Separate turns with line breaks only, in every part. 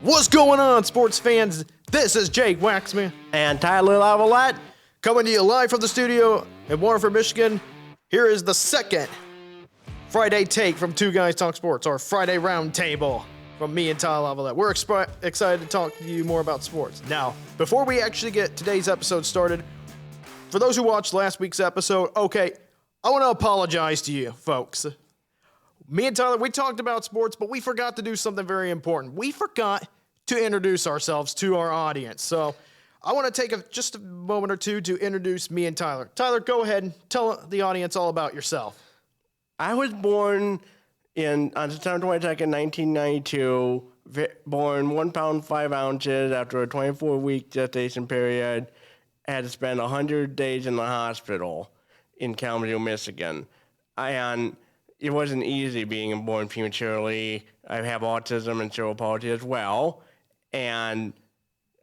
What's going on, sports fans? This is Jake Waxman
And Tyler Lavalette.
coming to you live from the studio in Waterford, Michigan. Here is the second Friday take from Two Guys Talk Sports, or Friday Roundtable from me and Tyler Lavalette. We're excited to talk to you more about sports. Now, before we actually get today's episode started, for those who watched last week's episode, okay, I want to apologize to you, folks. Me and Tyler, we talked about sports, but we forgot to do something very important. We forgot to introduce ourselves to our audience. So I want to take just a moment or two to introduce me and Tyler. Tyler, go ahead and tell the audience all about yourself.
I was born on September 22nd, 1992, born 1 pound 5 ounces after a 24-week gestation period. I had to spend 100 days in the hospital in Kalamazoo, Michigan. And it wasn't easy being born prematurely. I have autism and cerebral palsy as well. And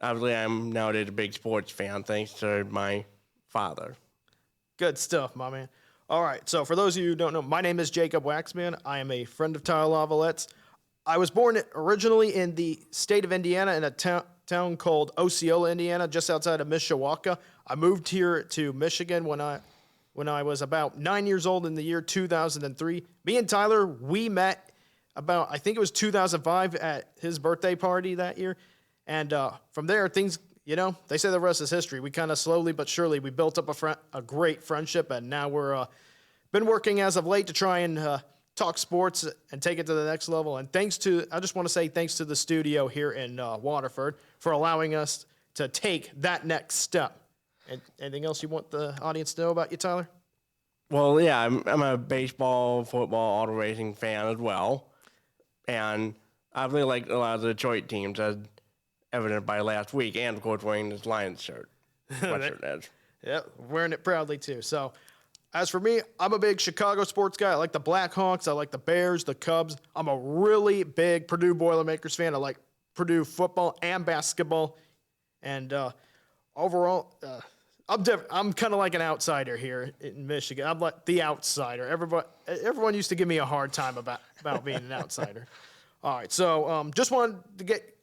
obviously I'm nowadays a big sports fan thanks to my father.
Good stuff, my man. All right, so for those of you who don't know, my name is Jacob Waxman. I am a friend of Tyler Lavalette's. I was born originally in the state of Indiana in a town called Osceola, Indiana, just outside of Mishawaka. I moved here to Michigan when I was about 9 years old in the year 2003. Me and Tyler, we met about, I think it was 2005 at his birthday party that year. And from there, things, they say the rest is history. We kind of slowly but surely, we built up a great friendship. And now we're been working as of late to try and talk sports and take it to the next level. And I just want to say thanks to the studio here in Waterford for allowing us to take that next step. And anything else you want the audience to know about you, Tyler?
Well, yeah, I'm a baseball, football, auto racing fan as well. And I really like a lot of the Detroit teams, as evident by last week, and of course wearing this Lions shirt.
Yeah, wearing it proudly too. So, as for me, I'm a big Chicago sports guy. I like the Blackhawks. I like the Bears, the Cubs. I'm a really big Purdue Boilermakers fan. I like Purdue football and basketball. And overall, I'm kind of like an outsider here in Michigan. I'm like the outsider. Everyone used to give me a hard time about being an outsider. All right, so just wanted to get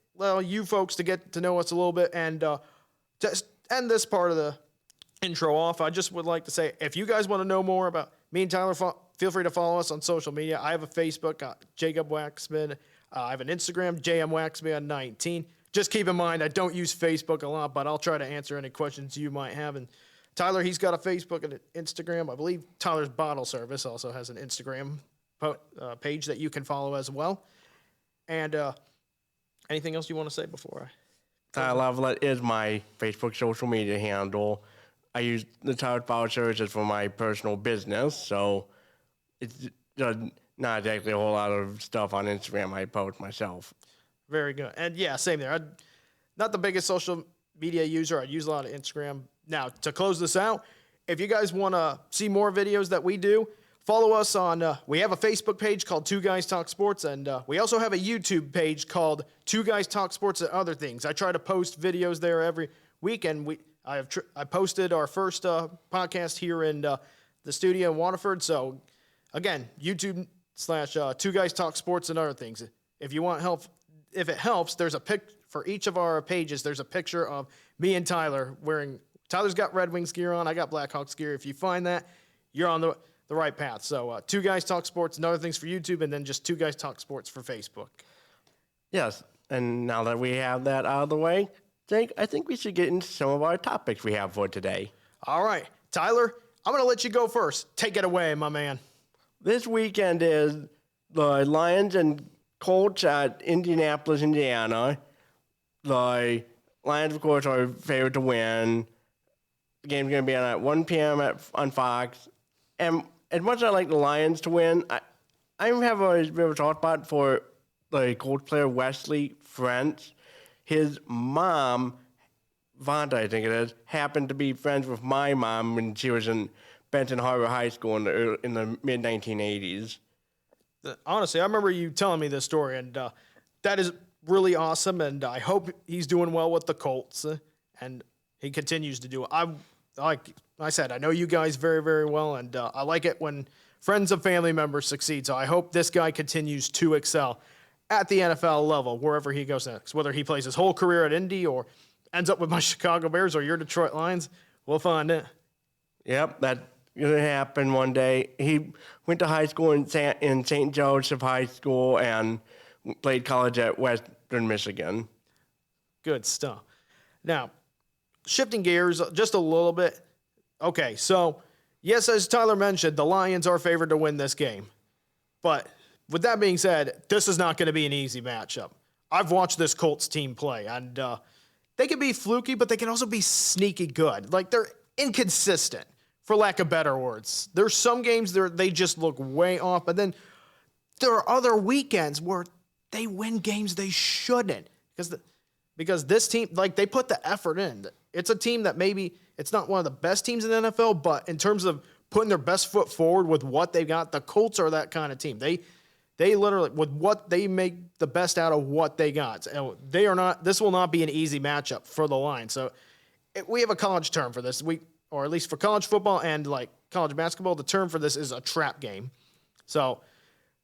you folks to get to know us a little bit, and just end this part of the intro off. I just would like to say, if you guys want to know more about me and Tyler, feel free to follow us on social media. I have a Facebook, Jacob Waxman. I have an Instagram, JMWaxman19. Just keep in mind, I don't use Facebook a lot, but I'll try to answer any questions you might have. And Tyler, he's got a Facebook and an Instagram. I believe Tyler's Bottle Service also has an Instagram page that you can follow as well. And anything else you want to say before I...
Tyler Lavalette is my Facebook social media handle. I use the Tyler's Bottle Services for my personal business, so it's not exactly a whole lot of stuff on Instagram I post myself.
Very good. And yeah, same there. I'm not the biggest social media user. I use a lot of Instagram. Now, to close this out, if you guys want to see more videos that we do, follow us on, we have a Facebook page called Two Guys Talk Sports, and we also have a YouTube page called Two Guys Talk Sports and Other Things. I try to post videos there every week, and I posted our first podcast here in the studio in Waterford. So, again, YouTube/ Two Guys Talk Sports and Other Things. If you want help, if it helps, there's a pic for each of our pages. There's a picture of me and Tyler wearing. Tyler's got Red Wings gear on. I got Blackhawks gear. If you find that, you're on the right path. So, Two Guys Talk Sports and Other Things for YouTube, and then just Two Guys Talk Sports for Facebook.
Yes, and now that we have that out of the way, Jake, I think we should get into some of our topics we have for today.
All right, Tyler, I'm going to let you go first. Take it away, my man.
This weekend is the Lions and Colts at Indianapolis, Indiana. The Lions, of course, are favored to win. The game's going to be on at 1 p.m. on Fox. And as much as I like the Lions to win, I have a bit of a soft spot for the Colts player Wesley French. His mom, Vonda, I think it is, happened to be friends with my mom when she was in Benton Harbor High School in the mid-1980s.
Honestly, I remember you telling me this story, and that is really awesome, and I hope he's doing well with the Colts, and he continues to do it. Like I said, I know you guys very, very well, and I like it when friends of family members succeed, so I hope this guy continues to excel. at the NFL level, wherever he goes next. Whether he plays his whole career at Indy or ends up with my Chicago Bears or your Detroit Lions, we'll find it.
Yep, that's going to happen one day. He went to high school in St. Joseph High School and played college at Western Michigan.
Good stuff. Now, shifting gears just a little bit. Okay, so, yes, as Tyler mentioned, the Lions are favored to win this game. But with that being said, this is not going to be an easy matchup. I've watched this Colts team play, and they can be fluky, but they can also be sneaky good. Like, they're inconsistent, for lack of better words. There's some games they just look way off, but then there are other weekends where they win games they shouldn't. Because this team, like, they put the effort in. It's a team that maybe it's not one of the best teams in the NFL, but in terms of putting their best foot forward with what they've got, the Colts are that kind of team. They literally, with what they make the best out of what they got. And this will not be an easy matchup for the Lions. So we have a college term for this. Or at least for college football and like college basketball, the term for this is a trap game. So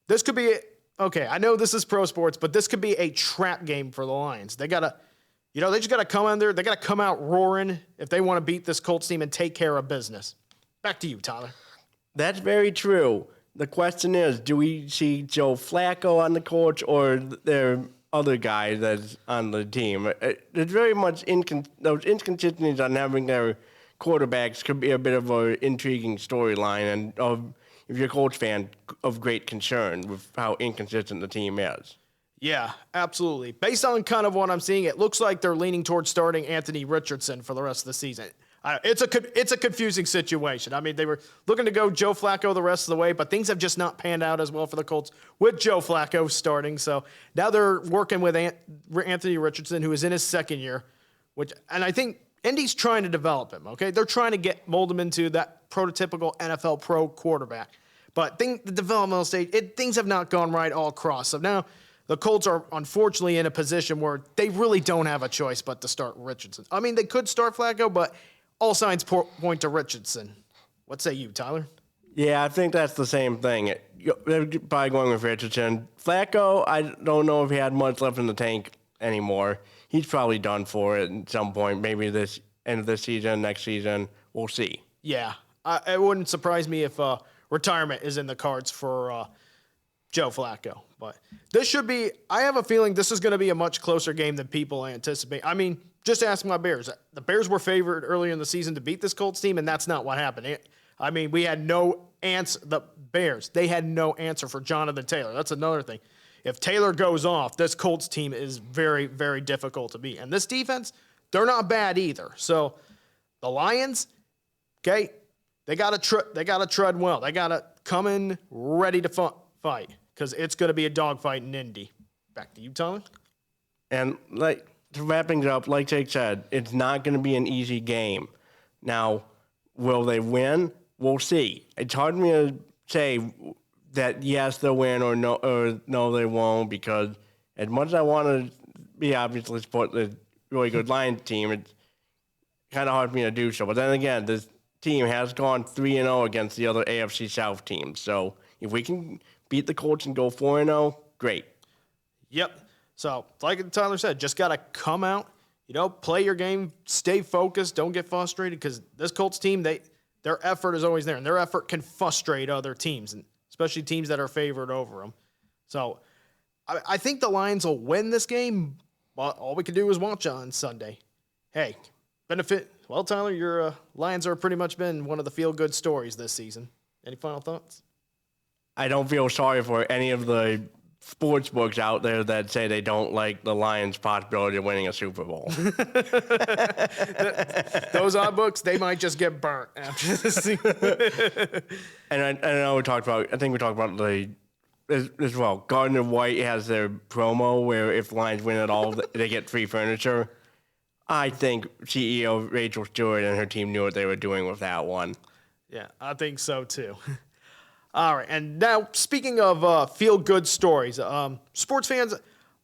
this could be, okay, I know this is pro sports, but this could be a trap game for the Lions. They just got to come in there. They got to come out roaring if they want to beat this Colts team and take care of business. Back to you, Tyler.
That's very true. The question is, do we see Joe Flacco on the Colts or their other guy that's on the team? There's very much those inconsistencies on having their quarterbacks could be a bit of an intriguing storyline, and if you're a Colts fan, of great concern with how inconsistent the team is.
Yeah, absolutely. Based on kind of what I'm seeing, it looks like they're leaning towards starting Anthony Richardson for the rest of the season. It's a confusing situation. I mean, they were looking to go Joe Flacco the rest of the way, but things have just not panned out as well for the Colts with Joe Flacco starting. So now they're working with Anthony Richardson, who is in his second year, and I think Indy's trying to develop him, okay? They're trying to mold him into that prototypical NFL pro quarterback. But the developmental stage, things have not gone right all across. So now the Colts are unfortunately in a position where they really don't have a choice but to start Richardson. I mean, they could start Flacco, but all signs point to Richardson. What say you, Tyler?
Yeah, I think that's the same thing. They're probably going with Richardson. Flacco, I don't know if he had much left in the tank anymore. He's probably done for it at some point, maybe this end of this season, next season. We'll see.
Yeah, it wouldn't surprise me if retirement is in the cards for Joe Flacco. But I have a feeling this is going to be a much closer game than people anticipate. I mean, just ask my Bears. The Bears were favored earlier in the season to beat this Colts team, and that's not what happened. I mean, we had no answer. The Bears, they had no answer for Jonathan Taylor. That's another thing. If Taylor goes off, this Colts team is very, very difficult to beat. And this defense, they're not bad either. So the Lions, okay, they got to tread well. They got to come in ready to fight because it's going to be a dogfight in Indy. Back to you, Tyler.
And wrapping it up, like Jake said, it's not going to be an easy game. Now, will they win? We'll see. It's hard for me to say that yes, they'll win or no, they won't, because as much as I want to be obviously support the really good Lions team, it's kind of hard for me to do so. But then again, this team has gone 3-0 against the other AFC South teams. So if we can beat the Colts and go 4-0, great.
Yep. So like Tyler said, just got to come out, play your game, stay focused, don't get frustrated, because this Colts team, their effort is always there, and their effort can frustrate other teams, and especially teams that are favored over them. So I think the Lions will win this game, but all we can do is watch on Sunday. Hey, well, Tyler, your Lions are pretty much been one of the feel-good stories this season. Any final thoughts?
I don't feel sorry for any of the sports books out there that say they don't like the Lions' possibility of winning a Super Bowl.
Those odd books, they might just get burnt after this season.
And I know I think we talked about as well. Gardner White has their promo where if Lions win it all, they get free furniture. I think CEO Rachel Stewart and her team knew what they were doing with that one.
Yeah, I think so too. All right, and now speaking of feel-good stories, sports fans,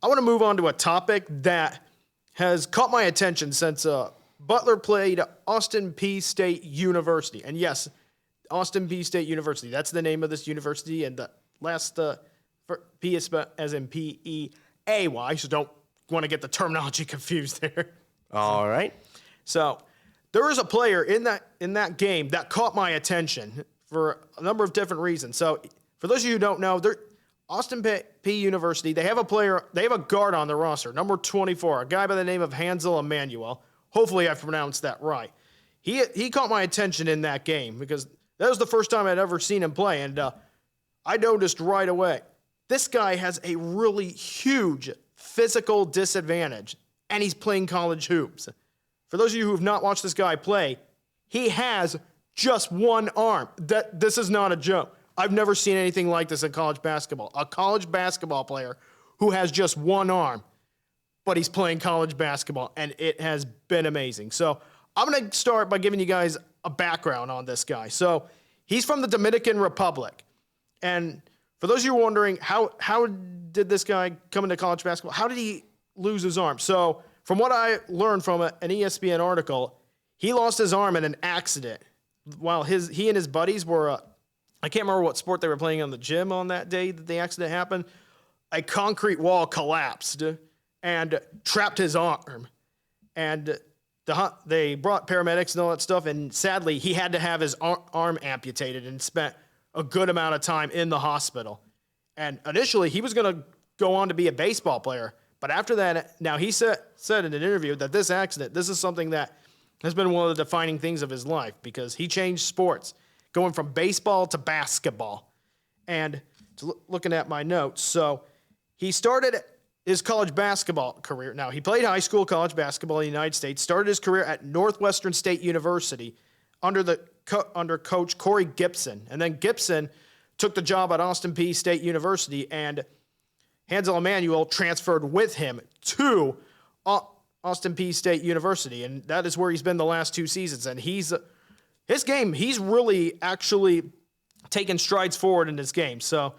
I want to move on to a topic that has caught my attention since Butler played Austin Peay State University. And yes, Austin Peay State University, that's the name of this university. And the P as in P-E-A-Y, so don't want to get the terminology confused there.
All right.
So there was a player in that game that caught my attention for a number of different reasons. So for those of you who don't know, Austin P University, they have a guard on their roster, number 24, a guy by the name of Hansel Emanuel. Hopefully I pronounced that right. He caught my attention in that game because that was the first time I'd ever seen him play, and I noticed right away, this guy has a really huge physical disadvantage, and he's playing college hoops. For those of you who have not watched this guy play, he has just one arm. This is not a joke. I've never seen anything like this in college basketball. A college basketball player who has just one arm, but he's playing college basketball, and it has been amazing. So I'm going to start by giving you guys a background on this guy. So he's from the Dominican Republic. And for those of you wondering, how did this guy come into college basketball? How did he lose his arm? So from what I learned from an ESPN article, he lost his arm in an accident while he and his buddies were, I can't remember what sport they were playing on the gym on that day that the accident happened. A concrete wall collapsed and trapped his arm. And they brought paramedics and all that stuff, and sadly, he had to have his arm amputated and spent a good amount of time in the hospital. And initially, he was going to go on to be a baseball player. But after that, now he said in an interview that this accident, this is something that has been one of the defining things of his life because he changed sports, going from baseball to basketball. And looking at my notes, so he started his college basketball career. Now, he played high school college basketball in the United States, started his career at Northwestern State University under Coach Corey Gibson. And then Gibson took the job at Austin P State University, and Hansel Emanuel transferred with him to Austin P State University, and that is where he's been the last 2 seasons. And he's really actually taken strides forward in his game. So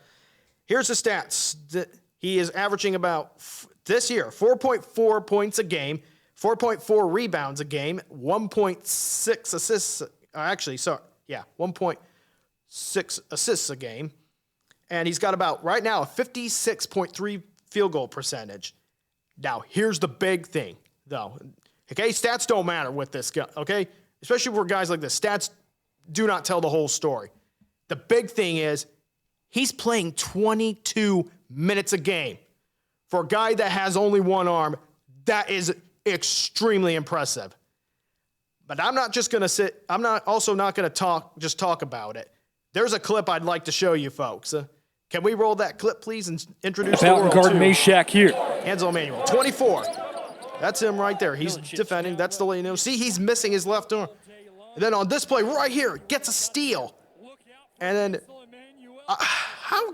here's the stats. He is averaging about, this year, 4.4 points a game, 4.4 rebounds a game, 1.6 assists, 1.6 assists a game. And he's got about, right now, a 56.3 field goal percentage. Now, here's the big thing, though. Okay, stats don't matter with this guy, okay? Especially for guys like this. Stats do not tell the whole story. The big thing is he's playing 22 minutes a game. For a guy that has only one arm, that is extremely impressive. But I'm not just going to I'm not going to talk about it. There's a clip I'd like to show you folks. Can we roll that clip, please, and introduce the world
guard
to
Meshack here.
Hansel Emanuel, 24. That's him right there. He's defending. That's the way you know. See, he's missing his left arm. And then on this play right here, gets a steal. And then, how?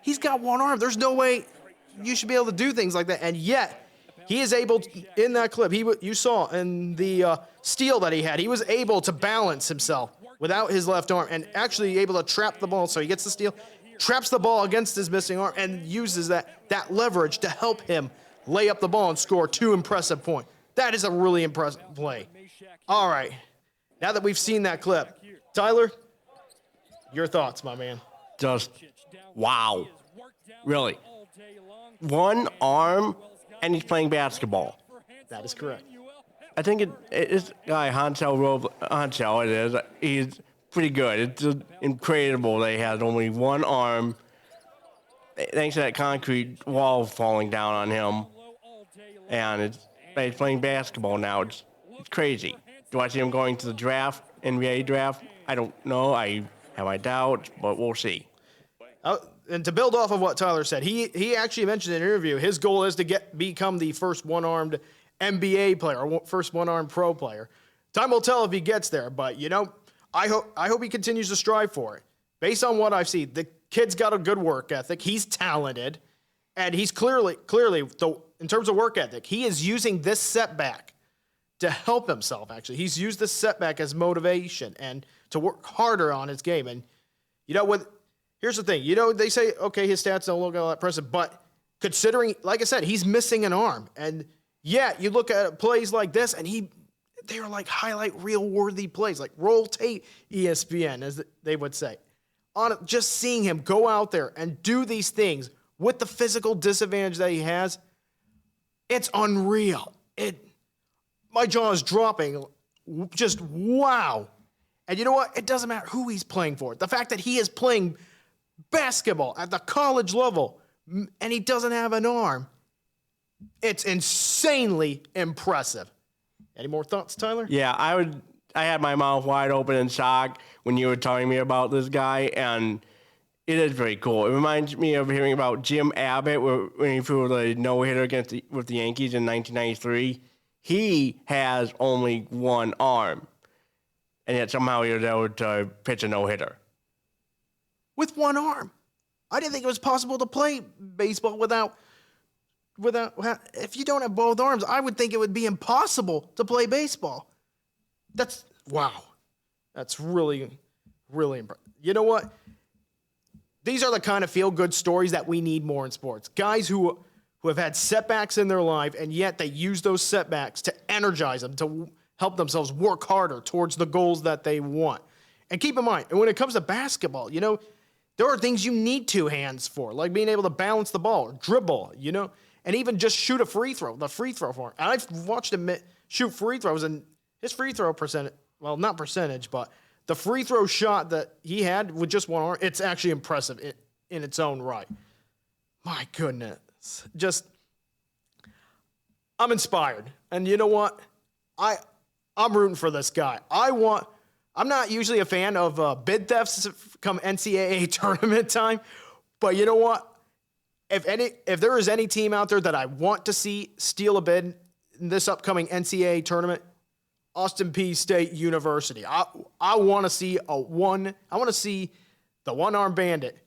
He's got one arm. There's no way you should be able to do things like that. And yet, he is able to, in that clip, you saw in the steal that he had, he was able to balance himself without his left arm and actually able to trap the ball. So he gets the steal, traps the ball against his missing arm, and uses that leverage to help him lay up the ball and score 2 impressive points. That is a really impressive play. All right. Now that we've seen that clip, Tyler, your thoughts, my man.
Just, wow. Really. One arm, and he's playing basketball.
That is correct.
I think it's guy Hansel, it is. He's pretty good. It's just incredible that he has only one arm, thanks to that concrete wall falling down on him. And he's playing basketball now. It's crazy. Do I see him going to the draft, NBA draft? I don't know. I have my doubts, but we'll see.
And to build off of what Tyler said, he actually mentioned in an interview his goal is to become the first one-armed NBA player, or first one-armed pro player. Time will tell if he gets there, but I hope he continues to strive for it. Based on what I've seen, the kid's got a good work ethic. He's talented, and he's clearly in terms of work ethic, he is using this setback to help himself. Actually, he's used this setback as motivation and to work harder on his game. And here's the thing. They say, okay, his stats don't look all that impressive, but considering, like I said, he's missing an arm. And yeah, you look at plays like this, and they are like highlight reel-worthy plays, like roll tape ESPN, as they would say. On just seeing him go out there and do these things with the physical disadvantage that he has, it's unreal. My jaw is dropping. Just wow. And you know what? It doesn't matter who he's playing for. The fact that he is playing basketball at the college level and he doesn't have an arm, it's insanely impressive. Any more thoughts, Tyler?
Yeah, I had my mouth wide open in shock when you were telling me about this guy, and it is very cool. It reminds me of hearing about Jim Abbott when he threw the no-hitter with the Yankees in 1993. He has only one arm, and yet somehow he was able to pitch a no-hitter.
With one arm. I didn't think it was possible to play baseball without, if you don't have both arms, I would think it would be impossible to play baseball. Wow. That's really, really impressive. You know what? These are the kind of feel-good stories that we need more in sports. Guys who have had setbacks in their life, and yet they use those setbacks to energize them, to help themselves work harder towards the goals that they want. And keep in mind, when it comes to basketball, there are things you need two hands for, like being able to balance the ball or dribble, and even just shoot a free throw, the free throw form. And I've watched him shoot free throws, and his free throw percentage, well, not percentage, but the free throw shot that he had with just one arm, it's actually impressive in its own right. My goodness. I'm inspired. And you know what? I'm rooting for this guy. I'm not usually a fan of bid thefts come NCAA tournament time, but you know what? If there is any team out there that I want to see steal a bid in this upcoming NCAA tournament, Austin Peay State University. I want to see the one-arm bandit.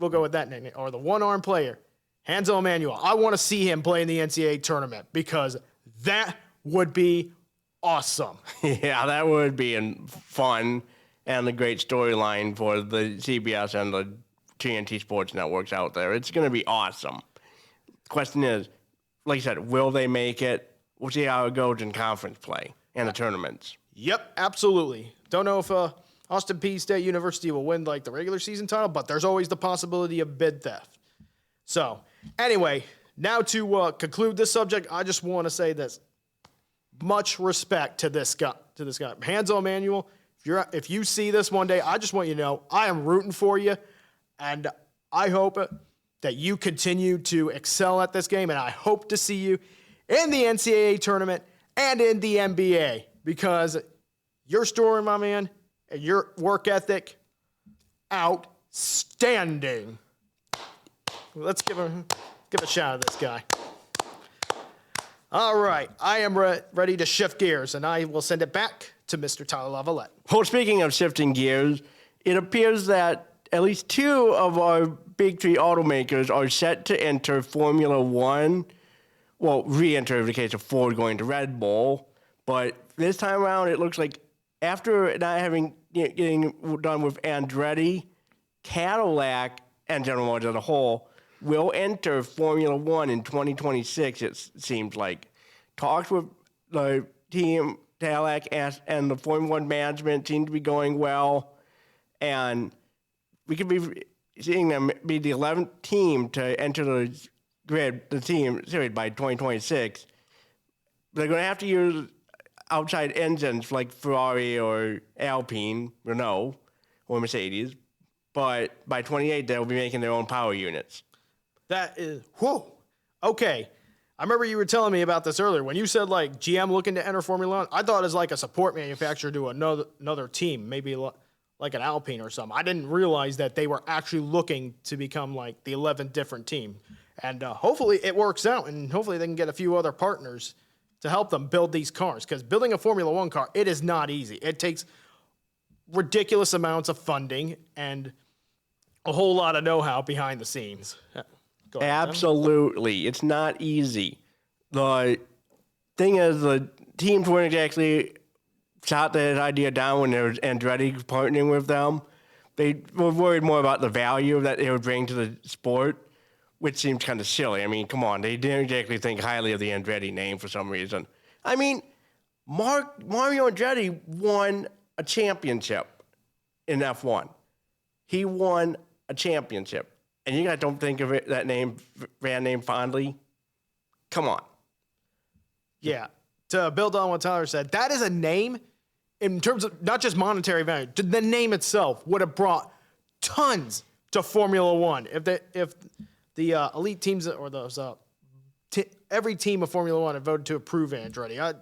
We'll go with that nickname, or the one-arm player, Hansel Emanuel. I want to see him play in the NCAA tournament because that would be awesome.
Yeah, that would be fun and a great storyline for the CBS and the TNT Sports networks out there. It's going to be awesome. The question is, like I said, will they make it? We'll see how it goes in conference play and the tournaments.
Yep, absolutely. Don't know if Austin Peay State University will win the regular season title, but there's always the possibility of bid theft. So, anyway, now to conclude this subject, I just want to say this. Much respect to this guy. Hansel Emanuel, if you see this one day, I just want you to know I am rooting for you, and I hope that you continue to excel at this game, and I hope to see you in the NCAA tournament and in the NBA, because your story, my man, and your work ethic, outstanding. Let's give a shout out to this guy. All right, I am ready to shift gears, and I will send it back to Mr. Tyler Lavalette.
Well, speaking of shifting gears, it appears that at least two of our big three automakers are set to enter Formula One. Well, re-enter in the case of Ford going to Red Bull. But this time around, it looks like after not getting done with Andretti, Cadillac, and General Motors as a whole will enter Formula One in 2026, it seems like. Talks with the team, Cadillac, and the Formula One management seem to be going well. And we could be seeing them be the 11th team to enter the team series by 2026. They're going to have to use outside engines like Ferrari or Alpine, Renault, or Mercedes. But by 28, they'll be making their own power units.
That is, whoa. Okay. I remember you were telling me about this earlier. When you said GM looking to enter Formula One, I thought it was like a support manufacturer to another team, maybe like an Alpine or something. I didn't realize that they were actually looking to become the 11th different team. And hopefully it works out, and hopefully they can get a few other partners to help them build these cars. Because building a Formula One car, it is not easy. It takes ridiculous amounts of funding and a whole lot of know-how behind the scenes. Go ahead,
Absolutely. It's not easy. The thing is, the teams weren't exactly shot that idea down when there was Andretti partnering with them. They were worried more about the value that they would bring to the sport, which seems kind of silly. I mean, come on. They didn't exactly think highly of the Andretti name for some reason. I mean, Mario Andretti won a championship in F1. He won a championship. and you guys don't think of that brand name fondly? Come on.
Yeah. To build on what Tyler said, that is a name in terms of not just monetary value. The name itself would have brought tons to Formula One if the elite teams or those every team of Formula One had voted to approve Andretti.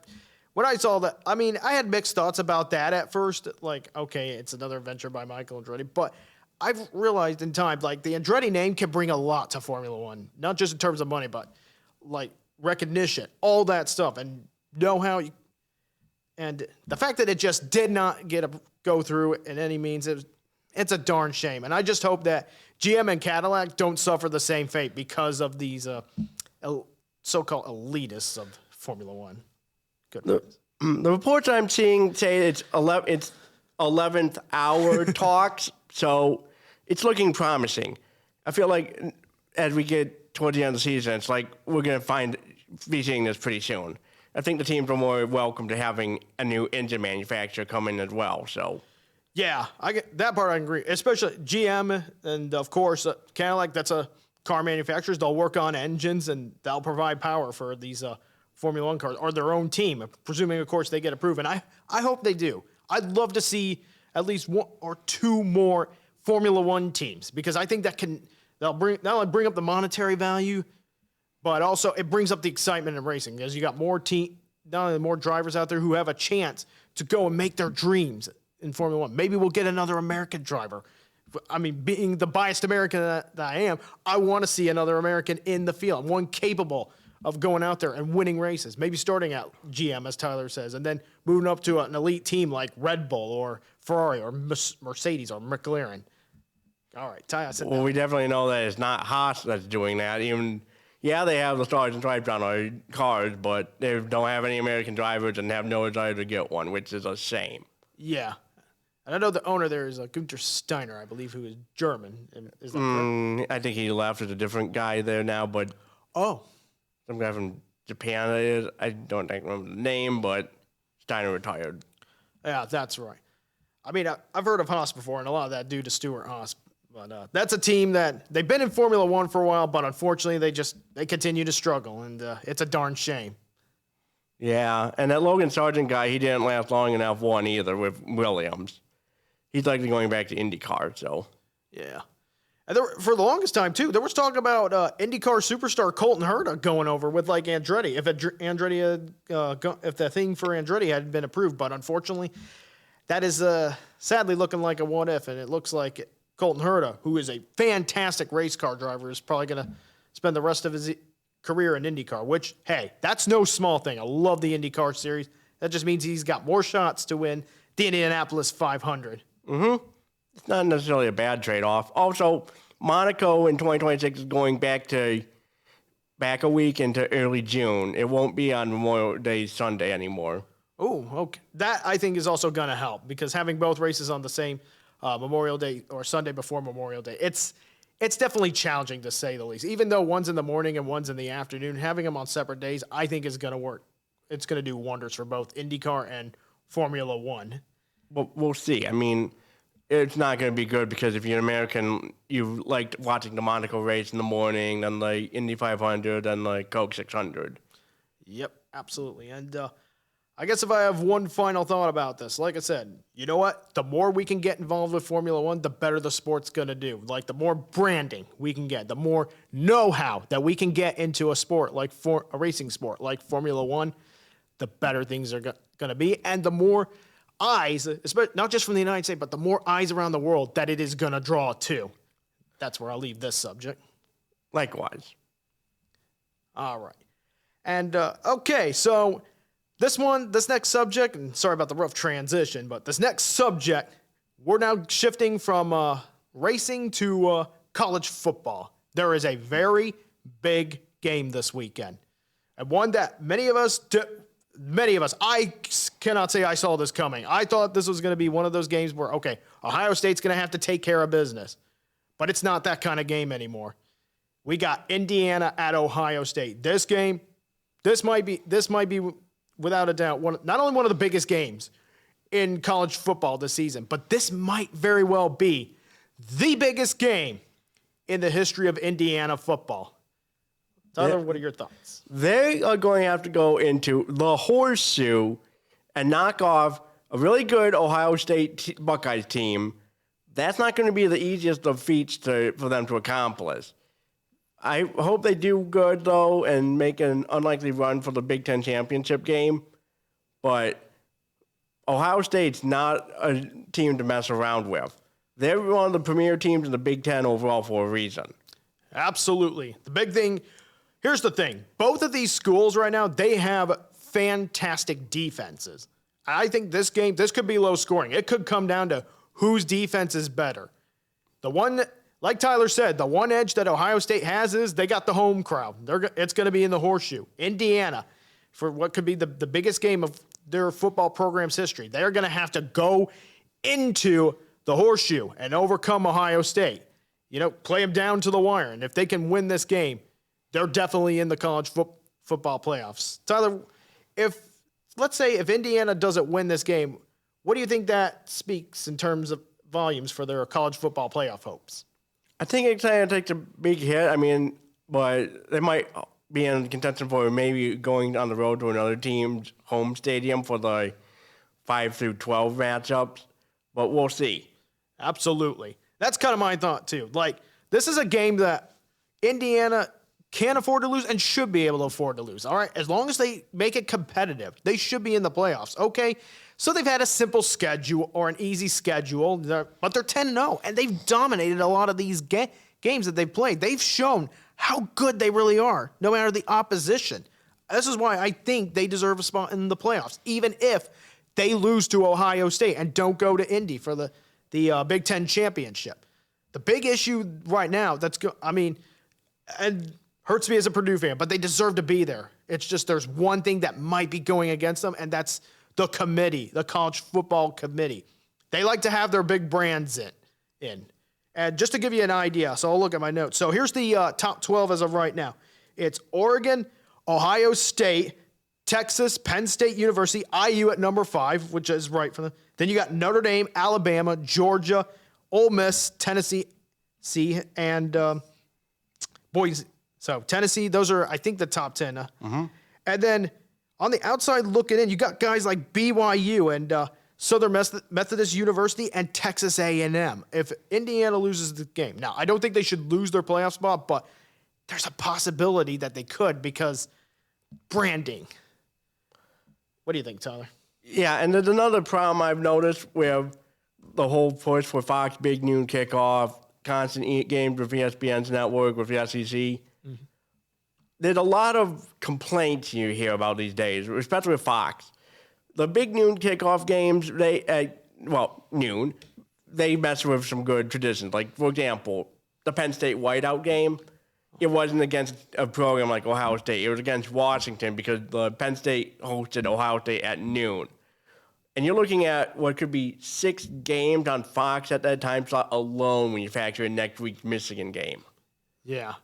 When I saw that, I mean, I had mixed thoughts about that at first. Like, okay, it's another venture by Michael Andretti, but I've realized in time, like, the Andretti name can bring a lot to Formula One, not just in terms of money, but like recognition, all that stuff, and know-how. And the fact that it just did not go through in any means, it's a darn shame. And I just hope that GM and Cadillac don't suffer the same fate because of these so-called elitists of Formula One.
The reports I'm seeing say it's 11th hour talks, so it's looking promising. I feel like as we get towards the end of the season, it's like we're going to be seeing this pretty soon. I think the teams are more welcome to having a new engine manufacturer come in as well. So, yeah,
I get that part. I agree, especially GM and of course Cadillac. That's a car manufacturers. They'll work on engines and they'll provide power for these Formula One cars or their own team, presuming, of course, they get approved. And I hope they do. I'd love to see at least one or two more Formula One teams because I think they'll not only bring up the monetary value, but also it brings up the excitement in racing because you got not only more drivers out there who have a chance to go and make their dreams in Formula One. Maybe we'll get another American driver. I mean, being the biased American that I am, I want to see another American in the field, one capable of going out there and winning races, maybe starting at GM, as Tyler says, and then moving up to an elite team like Red Bull or Ferrari or Mercedes or McLaren. All right, Ty, I said
well, we definitely know that it's not Haas that's doing that. They have the stars and stripes on our cars, but they don't have any American drivers and have no desire to get one, which is a shame.
Yeah. And I know the owner there is Günther Steiner, I believe, who is German. Is that correct?
I think he left. There's a different guy there now, but...
Oh.
Some guy from Japan, that is. I don't remember the name, but Steiner retired.
Yeah, that's right. I mean, I've heard of Haas before, and a lot of that due to Stuart Haas. But that's a team that they've been in Formula One for a while, but unfortunately they continue to struggle, and it's a darn shame.
Yeah, and that Logan Sargent guy, he didn't last long in F1 either with Williams. He's likely going back to IndyCar, so.
Yeah. And for the longest time, too, there was talk about IndyCar superstar Colton Herta going over with, like, Andretti, if the thing for Andretti had been approved. But unfortunately, that is sadly looking like a what-if, and it looks like Colton Herta, who is a fantastic race car driver, is probably going to spend the rest of his career in IndyCar, which, hey, that's no small thing. I love the IndyCar series. That just means he's got more shots to win the Indianapolis 500.
Mm-hmm. It's not necessarily a bad trade-off. Also, Monaco in 2026 is going back a week into early June. It won't be on Memorial Day Sunday anymore.
Oh, okay. That, I think, is also going to help because having both races on the same Memorial Day or Sunday before Memorial Day, it's definitely challenging to say the least. Even though one's in the morning and one's in the afternoon, having them on separate days, I think is going to work. It's going to do wonders for both IndyCar and Formula One.
Well, we'll see. I mean, it's not going to be good because if you're an American, you liked watching the Monaco race in the morning, then the Indy 500, then the Coke 600.
Yep, absolutely. And I guess if I have one final thought about this, like I said, you know what? The more we can get involved with Formula One, the better the sport's going to do. Like, the more branding we can get, the more know-how that we can get into a sport, like for a racing sport, like Formula One, the better things are going to be. And the more eyes, not just from the United States, but the more eyes around the world that it is going to draw to. That's where I'll leave this subject.
Likewise.
All right. And, okay, so this next subject, and sorry about the rough transition, but this next subject, we're now shifting from racing to college football. There is a very big game this weekend, and one that many of us, I cannot say I saw this coming. I thought this was going to be one of those games where, okay, Ohio State's going to have to take care of business, but it's not that kind of game anymore. We got Indiana at Ohio State. This might be without a doubt not only one of the biggest games in college football this season, but this might very well be the biggest game in the history of Indiana football. Tyler, what are your thoughts?
They are going to have to go into the horseshoe and knock off a really good Ohio State Buckeyes team. That's not going to be the easiest of feats for them to accomplish. I hope they do good, though, and make an unlikely run for the Big Ten championship game. But Ohio State's not a team to mess around with. They're one of the premier teams in the Big Ten overall for a reason.
Absolutely. The big thing, here's the thing. Both of these schools right now, they have fantastic defenses. I think this could be low scoring. It could come down to whose defense is better. The one, like Tyler said, the one edge that Ohio State has is they got the home crowd. It's going to be in the horseshoe. Indiana, for what could be the biggest game of their football program's history, they're going to have to go into the horseshoe and overcome Ohio State. Play them down to the wire. And if they can win this game, they're definitely in the college football playoffs. Tyler, let's say if Indiana doesn't win this game, what do you think that speaks in terms of volumes for their college football playoff hopes?
I think it's going to take a big hit. But they might be in contention for maybe going on the road to another team's home stadium for the 5 through 12 matchups. But we'll see.
Absolutely. That's kind of my thought, too. This is a game that Indiana can afford to lose and should be able to afford to lose. All right, as long as they make it competitive, they should be in the playoffs. Okay, so they've had a simple schedule or an easy schedule, but they're 10-0, and they've dominated a lot of these games that they've played. They've shown how good they really are, no matter the opposition. This is why I think they deserve a spot in the playoffs, even if they lose to Ohio State and don't go to Indy for the Big Ten championship. The big issue right now and hurts me as a Purdue fan, but they deserve to be there. It's just there's one thing that might be going against them, and that's the committee, the college football committee. They like to have their big brands in. And just to give you an idea, so I'll look at my notes. So here's the top 12 as of right now. It's Oregon, Ohio State, Texas, Penn State University, IU at number 5, which is right for them. Then you got Notre Dame, Alabama, Georgia, Ole Miss, Tennessee, and Boise. So Tennessee, those are, I think, the top 10. And then on the outside looking in, you got guys like BYU and Southern Methodist University and Texas A&M. If Indiana loses the game. Now, I don't think they should lose their playoff spot, but there's a possibility that they could because branding. What do you think, Tyler?
Yeah, and there's another problem I've noticed with the whole push for Fox Big Noon kickoff, constant games with ESPN's network, with the SEC. There's a lot of complaints you hear about these days, especially with Fox. The Big Noon kickoff games, noon, they mess with some good traditions. Like, for example, the Penn State whiteout game, it wasn't against a program like Ohio State. It was against Washington because the Penn State hosted Ohio State at noon. And you're looking at what could be 6 games on Fox at that time slot alone when you factor in next week's Michigan game.
Yeah.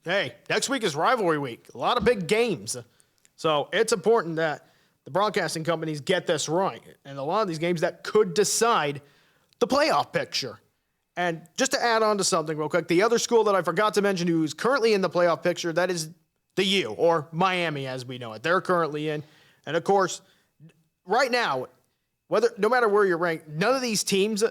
Hey, next week is rivalry week. A lot of big games. So it's important that the broadcasting companies get this right. And a lot of these games that could decide the playoff picture. And just to add on to something real quick, the other school that I forgot to mention who's currently in the playoff picture, that is the U, or Miami as we know it. They're currently in. And, of course, right now, no matter where you're ranked, none of these teams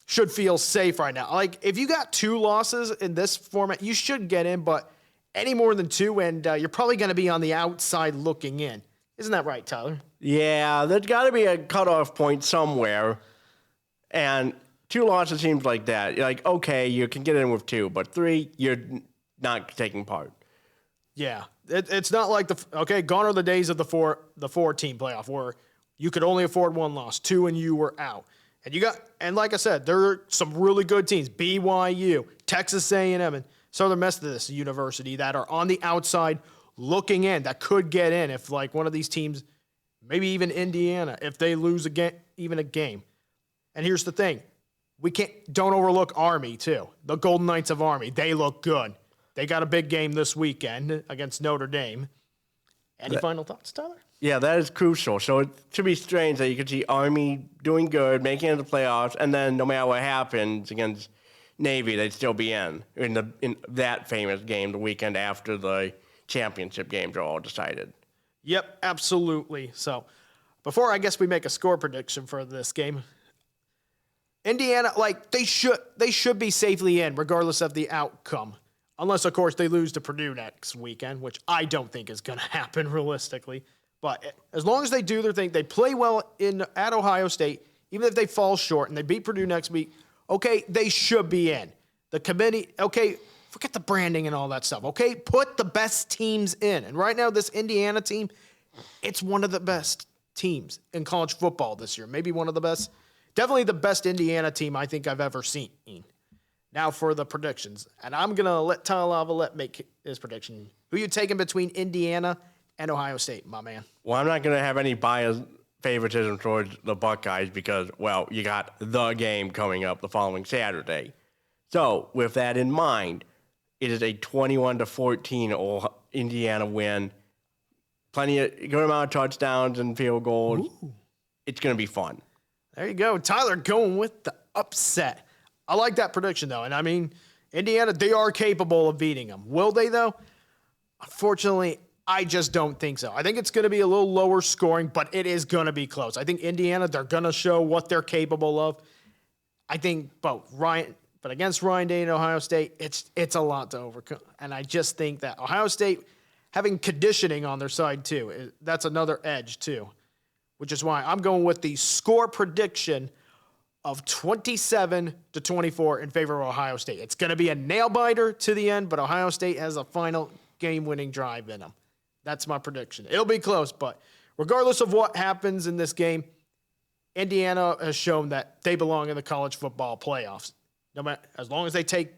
should feel safe right now. Like, if you got 2 losses in this format, you should get in, but any more than 2, and you're probably going to be on the outside looking in. Isn't that right, Tyler?
Yeah, there's got to be a cutoff point somewhere. And 2 losses seems like that. You're like, okay, you can get in with 2, but 3, you're not taking part.
Yeah, it's not like gone are the days of the 4-team playoff where you could only afford 1 loss, 2 and you were out. And like I said, there are some really good teams, BYU, Texas A&M, and Southern Methodist University that are on the outside looking in that could get in if like one of these teams, maybe even Indiana, if they lose even a game. And here's the thing. Don't overlook Army too. The Golden Knights of Army, they look good. They got a big game this weekend against Notre Dame. Any final thoughts, Tyler?
Yeah, that is crucial. So it should be strange that you could see Army doing good, making it to the playoffs, and then no matter what happens against Navy, they'd still be in that famous game the weekend after the championship games are all decided.
Yep, absolutely. So, before I guess we make a score prediction for this game, Indiana, like they should be safely in regardless of the outcome, unless of course they lose to Purdue next weekend, which I don't think is going to happen realistically. But as long as they do their thing, they play well at Ohio State, even if they fall short and they beat Purdue next week. Okay, they should be in. The committee, okay, forget the branding and all that stuff. Okay, put the best teams in. And right now, this Indiana team, it's one of the best teams in college football this year. Maybe one of the best. Definitely the best Indiana team I think I've ever seen. Now for the predictions. And I'm going to let Tyler Lavalette make his prediction. Who you taking between Indiana and Ohio State, my man?
Well, I'm not going to have any bias favoritism towards the Buckeyes because, well, you got the game coming up the following Saturday. So, with that in mind, it is a 21-14 Indiana win. Good amount of touchdowns and field goals. Ooh. It's going to be fun.
There you go. Tyler going with the upset. I like that prediction, though. And, I mean, Indiana, they are capable of beating them. Will they, though? Unfortunately, I just don't think so. I think it's going to be a little lower scoring, but it is going to be close. I think Indiana, they're going to show what they're capable of. I think but against Ryan Day and Ohio State, it's a lot to overcome. And I just think that Ohio State having conditioning on their side too, that's another edge too, which is why I'm going with the score prediction of 27-24 in favor of Ohio State. It's going to be a nail-biter to the end, but Ohio State has a final game-winning drive in them. That's my prediction. It'll be close, but regardless of what happens in this game, Indiana has shown that they belong in the college football playoffs. No matter as long as they take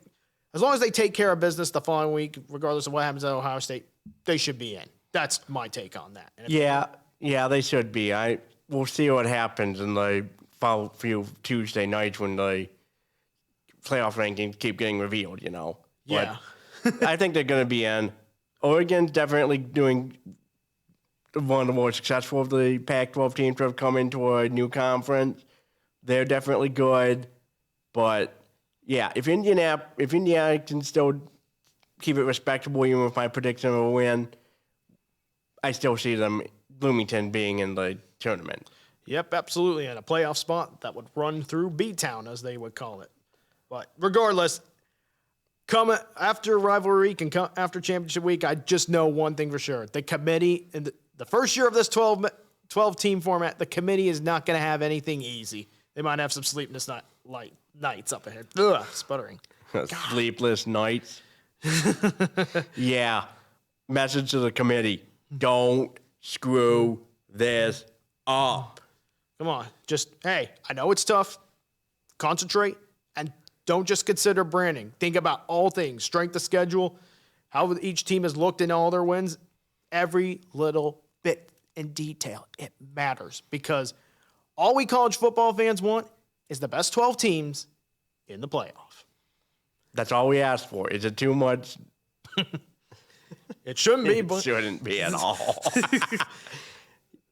care of business the following week, regardless of what happens at Ohio State, they should be in. That's my take on that.
Yeah, they should be. We'll see what happens in the few Tuesday nights when the playoff rankings keep getting revealed.
Yeah.
But I think they're going to be in. Oregon's definitely doing one of the more successful of the Pac-12 teams to have come into a new conference. They're definitely good, but yeah, if Indiana can still keep it respectable, even with my prediction of a win, I still see Bloomington being in the tournament.
Yep, absolutely, and a playoff spot that would run through B-Town, as they would call it. But regardless, come after rivalry week and after championship week, I just know one thing for sure. The committee, in the first year of this 12-team format, the committee is not going to have anything easy. They might have some sleepless nights up ahead. Ugh, sputtering.
Sleepless nights. Yeah. Message to the committee. Don't screw this up.
Come on. Hey, I know it's tough. Concentrate and don't just consider branding. Think about all things. Strength of schedule, how each team has looked in all their wins. Every little bit in detail. It matters because all we college football fans want is the best 12 teams in the playoff.
That's all we asked for. Is it too much?
It shouldn't be.
It shouldn't be at all.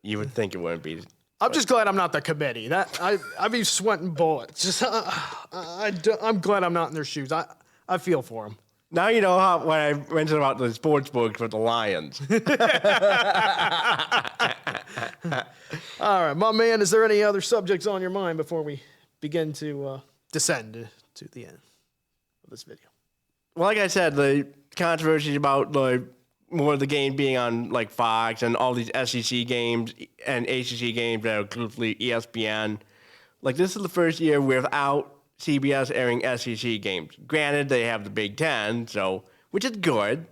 You would think it wouldn't be.
I'm just glad I'm not the committee. I'd be sweating bullets. I'm glad I'm not in their shoes. I feel for them.
Now you know when I mentioned about the sports books with the Lions.
All right, my man, is there any other subjects on your mind before we begin to descend to the end of this video?
Well, like I said, the controversy about more of the game being on like Fox and all these SEC games and ACC games that are exclusively ESPN. Like, this is the first year without CBS airing SEC games. Granted, they have the Big Ten, which is good.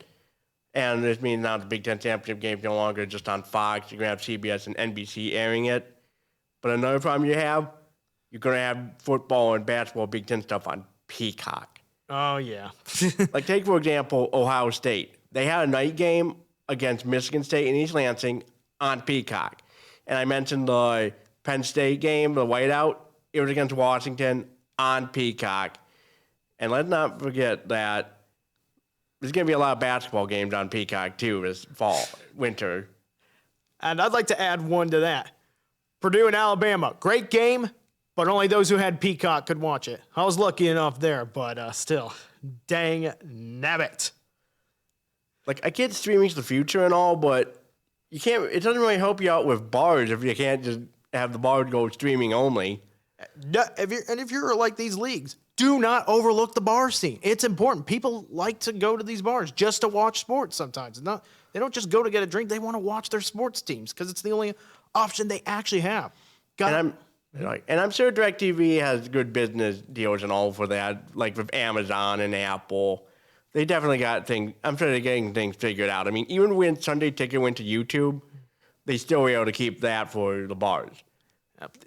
And this means now the Big Ten championship game is no longer just on Fox. You're going to have CBS and NBC airing it. But another problem you're going to have football and basketball Big Ten stuff on Peacock.
Oh, yeah.
Like, take, for example, Ohio State. They had a night game against Michigan State and East Lansing on Peacock. And I mentioned the Penn State game, the whiteout. It was against Washington on Peacock. And let's not forget that there's going to be a lot of basketball games on Peacock, too, this winter.
And I'd like to add one to that. Purdue and Alabama, great game, but only those who had Peacock could watch it. I was lucky enough there, but still, dang nabbit.
Like, I get streaming's the future and all, but you can't. It doesn't really help you out with bars if you can't just have the bar go streaming only.
If you're like these leagues, do not overlook the bar scene. It's important. People like to go to these bars just to watch sports sometimes. They don't just go to get a drink. They want to watch their sports teams because it's the only option they actually have.
And I'm sure DirecTV has good business deals and all for that, like with Amazon and Apple. They definitely got things. I'm sure they're getting things figured out. I mean, even when Sunday Ticket went to YouTube, they still were able to keep that for the bars.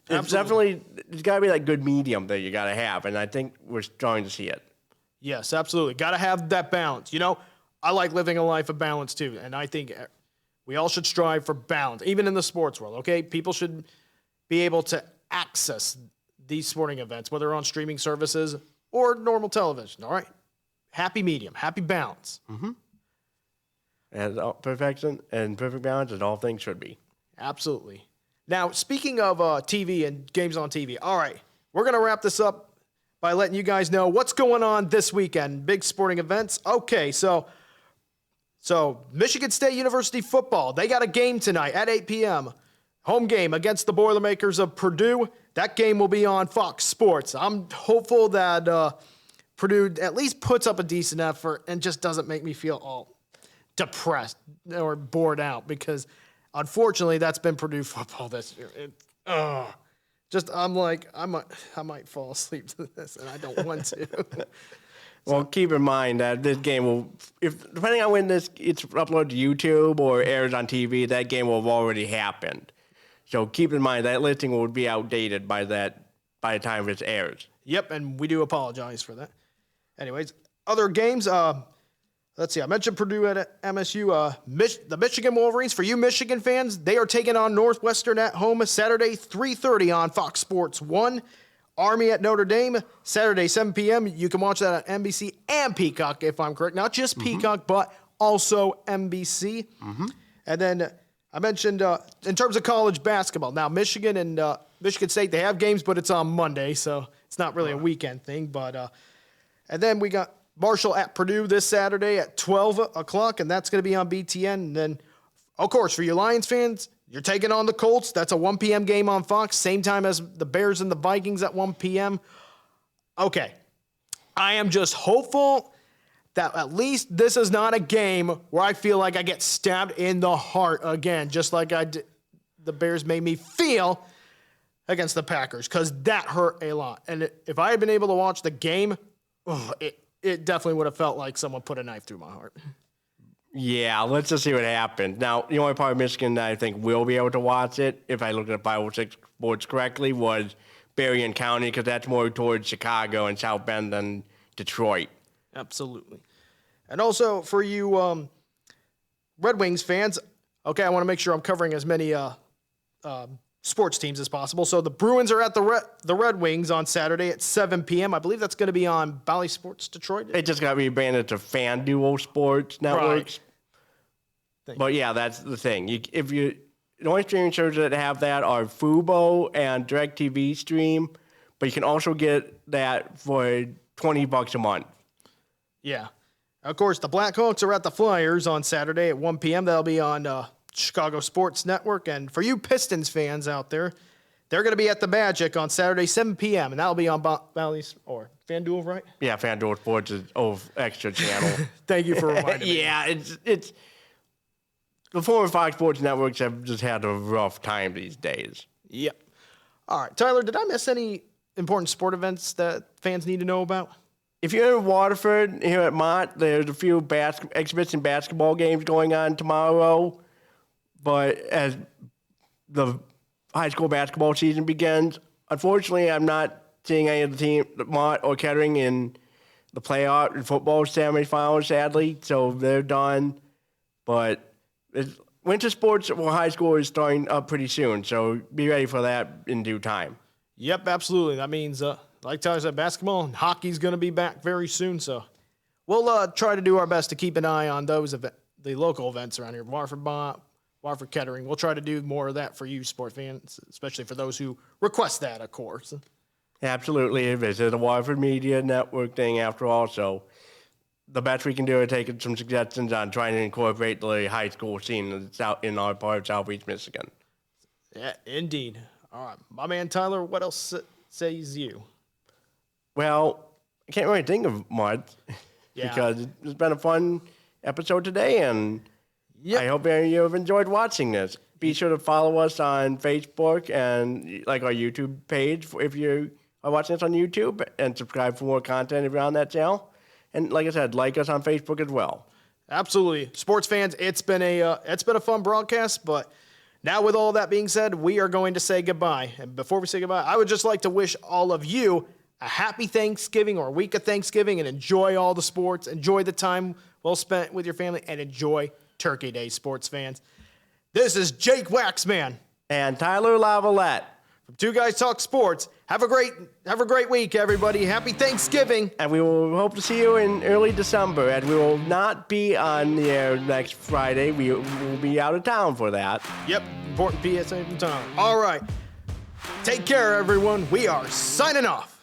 It's definitely, there's got to be that good medium that you got to have, and I think we're starting to see it.
Yes, absolutely. Got to have that balance. I like living a life of balance too, and I think we all should strive for balance, even in the sports world, okay? People should be able to access these sporting events, whether on streaming services or normal television, all right? Happy medium, happy balance.
Mm-hmm. And perfection and perfect balance as all things should be.
Absolutely. Now, speaking of TV and games on TV, all right, we're going to wrap this up by letting you guys know what's going on this weekend, big sporting events. Okay, so Michigan State University football, they got a game tonight at 8 p.m., home game against the Boilermakers of Purdue. That game will be on Fox Sports. I'm hopeful that Purdue at least puts up a decent effort and just doesn't make me feel all depressed or bored out because unfortunately that's been Purdue football this year. I might fall asleep to this and I don't want to.
Well, keep in mind that this game will, depending on when it's uploaded to YouTube or airs on TV, that game will have already happened. So keep in mind that listing will be outdated by the time it airs.
Yep, and we do apologize for that. Anyways, other games. Let's see. I mentioned Purdue at MSU. The Michigan Wolverines, for you Michigan fans, they are taking on Northwestern at home Saturday, 3:30 on Fox Sports 1. Army at Notre Dame, Saturday, 7 p.m. You can watch that on NBC and Peacock, if I'm correct. Not just Peacock, but also NBC. Mm-hmm. And then I mentioned in terms of college basketball. Now, Michigan and Michigan State, they have games, but it's on Monday, so it's not really a weekend thing. But and then we got Marshall at Purdue this Saturday at 12 o'clock, and that's going to be on BTN. And then, of course, for you Lions fans, you're taking on the Colts. That's a 1 p.m. game on Fox, same time as the Bears and the Vikings at 1 p.m. Okay, I am just hopeful that at least this is not a game where I feel like I get stabbed in the heart again, just like the Bears made me feel against the Packers, because that hurt a lot. And if I had been able to watch the game, it definitely would have felt like someone put a knife through my heart.
Yeah, let's just see what happens. Now, the only part of Michigan that I think will be able to watch it, if I looked at 506 Sports correctly, was Berrien County, because that's more towards Chicago and South Bend than Detroit.
Absolutely. And also for you Red Wings fans, okay, I want to make sure I'm covering as many sports teams as possible. So the Bruins are at the Red Wings on Saturday at 7 p.m. I believe that's going to be on Bally Sports Detroit.
It just got rebranded to FanDuel Sports Networks. Right. But yeah, that's the thing. The only streaming services that have that are Fubo and DirecTV Stream, but you can also get that for $20 a month.
Yeah. Of course, the Blackhawks are at the Flyers on Saturday at 1 p.m. That'll be on Chicago Sports Network. And for you Pistons fans out there, they're going to be at the Magic on Saturday, 7 p.m., and that'll be on Bally's or FanDuel, right?
Yeah, FanDuel Sports is extra channel.
Thank you for reminding me.
Yeah, it's the former Fox Sports networks have just had a rough time these days.
Yep. All right, Tyler, did I miss any important sport events that fans need to know about?
If you're in Waterford, here at Mott, there's a few exhibition basketball games going on tomorrow. But as the high school basketball season begins, unfortunately, I'm not seeing any of the team, Mott or Kettering, in the playoff and football semifinals, sadly. So they're done. But winter sports for high school is starting up pretty soon. So be ready for that in due time. Yep, absolutely. That means, like Tyler said, basketball and hockey's going to be back very soon. So we'll try to do our best to keep an eye on those the local events around here. Waterford Kettering. We'll try to do more of that for you, sport fans, especially for those who request that, of course. Absolutely. This is a Waterford Media Network thing after all, so the best we can do is take some suggestions on trying to incorporate the high school scene that's out in our part of Southeast Michigan.
Yeah, indeed. All right, my man Tyler, what else says you?
Well, I can't really think of much because it's been a fun episode today, and I hope you have enjoyed watching this. Be sure to follow us on Facebook and like our YouTube page if you are watching us on YouTube, and subscribe for more content if you're on that channel. And like I said, like us on Facebook as well.
Absolutely, sports fans. It's been a fun broadcast, but now with all that being said, we are going to say goodbye. And before we say goodbye, I would just like to wish all of you a happy Thanksgiving or a week of Thanksgiving, and enjoy all the sports, enjoy the time well spent with your family, and enjoy Turkey Day, sports fans. This is Jake Waxman
and Tyler Lavalette
from Two Guys Talk Sports. Have a great week, everybody. Happy Thanksgiving.
And we will hope to see you in early December, and we will not be on the air next Friday. We will be out of town for that.
Yep, important PSA from Tom. All right. Take care, everyone. We are signing off.